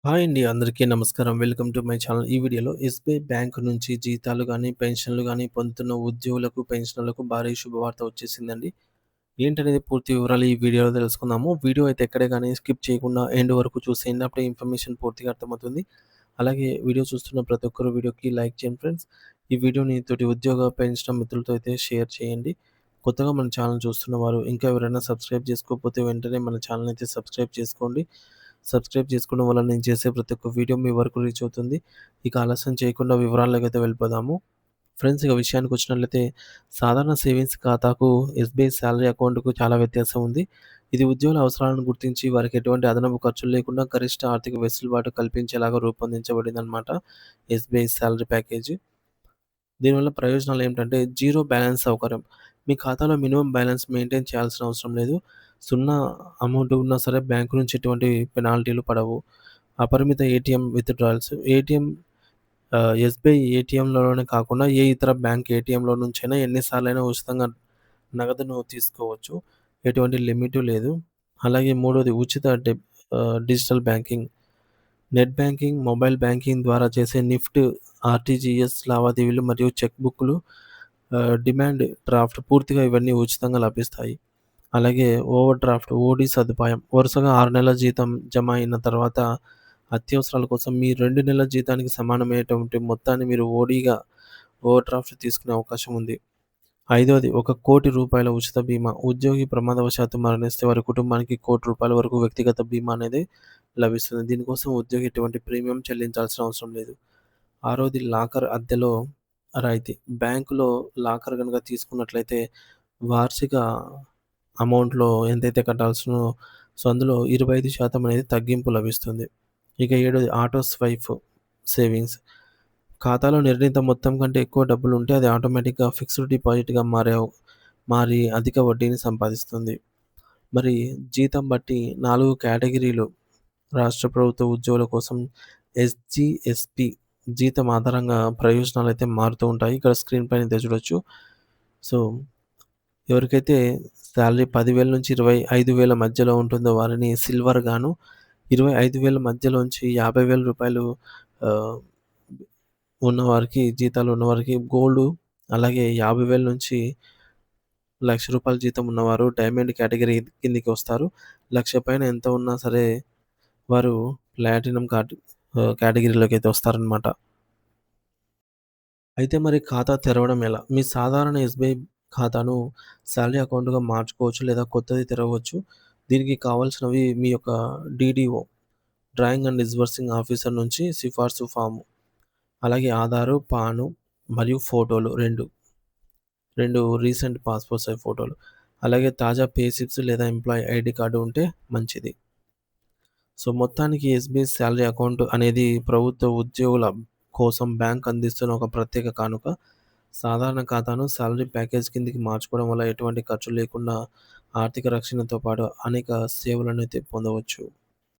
Hi అండి. అందరికీ నమస్కారం. Welcome to my channel. ఈ వీడియోలో ఎస్‌బీఐ బ్యాంక్ నుంచి జీతాలు గాని, పెన్షన్‌లు గాని పొందుతున్న ఉద్యోగులకు, పెన్షనర్లకు భారీ శుభవార్త వచ్చేసిందండి. ఏంటనేది పూర్తి వివరాలు ఈ వీడియోలో తెలుసుకుందాము. వీడియో అయితే ఎక్కడే గాని స్కిప్ చేయకుండా ఎండ్ వరకు చూసేయండి. అప్పుడే ఇన్ఫర్మేషన్ పూర్తిగా అర్థమవుతుంది. అలాగే వీడియో చూస్తున్న ప్రతి ఒక్కరు వీడియోకి లైక్ చేయండి ఫ్రెండ్స్. ఈ వీడియోని తోటి ఉద్యోగ, పెన్షన్ మిత్రులతో అయితే షేర్ చేయండి. కొత్తగా మన ఛానల్ చూస్తున్న వారు ఇంకా ఎవరైనా సబ్స్క్రైబ్ చేసుకోకపోతే వెంటనే మన ఛానల్ అయితే సబ్స్క్రైబ్ చేసుకోండి. సబ్స్క్రైబ్ చేసుకోవడం వల్ల నేను చేసే ప్రతి ఒక్క వీడియో మీ వరకు రీచ్ అవుతుంది. ఇక ఆలస్యం చేయకుండా వివరాల్లోకైతే వెళ్ళిపోదాము. ఫ్రెండ్స్ ఇక విషయానికొచ్చినట్లయితే సాధారణ సేవింగ్స్ ఖాతాకు ఎస్‌బీఐ సాలరీ అకౌంట్‌కు చాలా వ్యత్యాసం ఉంది. ఇది ఉద్యోగుల అవసరాలను గుర్తించి వారికి ఎటువంటి అదనపు ఖర్చులు లేకుండా గరిష్ట ఆర్థిక వెసులుబాటు కల్పించేలాగా రూపొందించబడిందనమాట ఎస్‌బీఐ సాలరీ ప్యాకేజీ. దీనివల్ల ప్రయోజనాలేంటంటే జీరో బ్యాలెన్స్ సౌకర్యం. మీ ఖాతాలో మినిమమ్ బ్యాలెన్స్ మెయింటైన్ చేయాల్సిన అవసరం లేదు. సున్నా అమౌంట్ ఉన్నా సరే బ్యాంకు నుంచి ఎటువంటి పెనాల్టీలు పడవు. అపరిమిత ఏటీఎం విత్‌డ్రాయల్స్. ఎస్‌బీఐ ఏటీఎంలలోనే కాకుండా ఏ ఇతర బ్యాంక్ ఏటీఎంలో నుంచైనా ఎన్ని సార్లైనా ఉచితంగా నగదును తీసుకోవచ్చు. ఎటువంటి లిమిటు లేదు. అలాగే మూడోది ఉచిత digital banking. Net banking, mobile banking ద్వారా చేసే నిఫ్ట్, ఆర్‌టీజీఎస్ లావాదేవీలు మరియు చెక్ బుక్‌లు, డిమాండ్ డ్రాఫ్ట్ పూర్తిగా ఇవన్నీ ఉచితంగా లభిస్తాయి. అలాగే ఓవర్ డ్రాఫ్ట్, ఓడీ సదుపాయం. వరుసగా 6 నెలల జీతం జమ అయిన తర్వాత అత్యవసరాల కోసం మీ 2 నెలల జీతానికి సమానమైనటువంటి మొత్తాన్ని మీరు ఓవర్ డ్రాఫ్ట్ తీసుకునే అవకాశం ఉంది. ఐదోది రూ. 1,00,00,000 ఉచిత బీమా. ఉద్యోగి ప్రమాదవశాత్తు మరణిస్తే వారి కుటుంబానికి రూ. 1,00,00,000 వరకు వ్యక్తిగత బీమా అనేది లభిస్తుంది. దీనికోసం ఉద్యోగి ఎటువంటి ప్రీమియం చెల్లించాల్సిన అవసరం లేదు. ఆరోది లాకర్ అద్దెలో రాయితీ. బ్యాంకులో లాకర్ గనుక తీసుకున్నట్లయితే వార్షిక అమౌంట్‌లో ఎంతైతే కట్టాల్సినో అందులో 25% అనేది తగ్గింపు లభిస్తుంది. ఇక ఏడోది ఆటో స్వైప్ సేవింగ్స్. ఖాతాలో నిర్ణీత మొత్తం కంటే ఎక్కువ డబ్బులుంటే అది ఆటోమేటిక్‌గా ఫిక్స్డ్ డిపాజిట్‌గా మారి అధిక వడ్డీని సంపాదిస్తుంది. మరి జీతం బట్టి 4 కేటగిరీలు రాష్ట్ర ప్రభుత్వ ఉద్యోగుల కోసం ఎస్‌జీఎస్‌పీ జీతం ఆధారంగా ప్రయోజనాలైతే మారుతూ ఉంటాయి. ఇక్కడ స్క్రీన్ పైన అయితే చూడొచ్చు. సో, ఎవరికైతే సాలరీ 10,000 నుంచి 25,000 మధ్యలో ఉంటుందో వారిని సిల్వర్ గాను, 25,000 మధ్యలోంచి రూ. 50,000 ఆహ్, ఉన్నవారికి జీతాలు ఉన్నవారికి గోల్డు, అలాగే 50,000 నుంచి రూ. 1,00,000 జీతం ఉన్నవారు డైమండ్ కేటగిరీ కిందకి వస్తారు. 1,00,000 పైన ఎంత ఉన్నా సరే వారు ప్లాటినం కేటగిరీలోకైతే వస్తారనమాట. అయితే మరి ఖాతా తెరవడం ఎలా? మీ సాధారణ ఎస్‌బీఐ ఖాతాను సాలరీ అకౌంట్‌గా మార్చుకోవచ్చు లేదా కొత్తది తెరవవచ్చు. దీనికి కావాల్సినవి మీ యొక్క DDO, drawing and disbursing officer నుంచి సిఫార్సు ఫాము, అలాగే ఆధారు, పాను మరియు ఫోటోలు 2 రీసెంట్ పాస్‌పోర్ట్ సైజ్ ఫోటోలు, అలాగే తాజా పే స్లిప్స్ లేదా ఎంప్లాయీ ఐడీ కార్డ్ ఉంటే మంచిది. సో, మొత్తానికి ఎస్‌బీఐ సాలరీ అకౌంట్ అనేది ప్రభుత్వ ఉద్యోగుల కోసం బ్యాంక్ అందిస్తున్న ఒక ప్రత్యేక కానుక. సాధారణ ఖాతాను సాలరీ ప్యాకేజ్ కిందకి మార్చుకోవడం వల్ల ఎటువంటి ఖర్చు లేకుండా ఆర్థిక రక్షణతో పాటు అనేక సేవలనైతే పొందవచ్చు.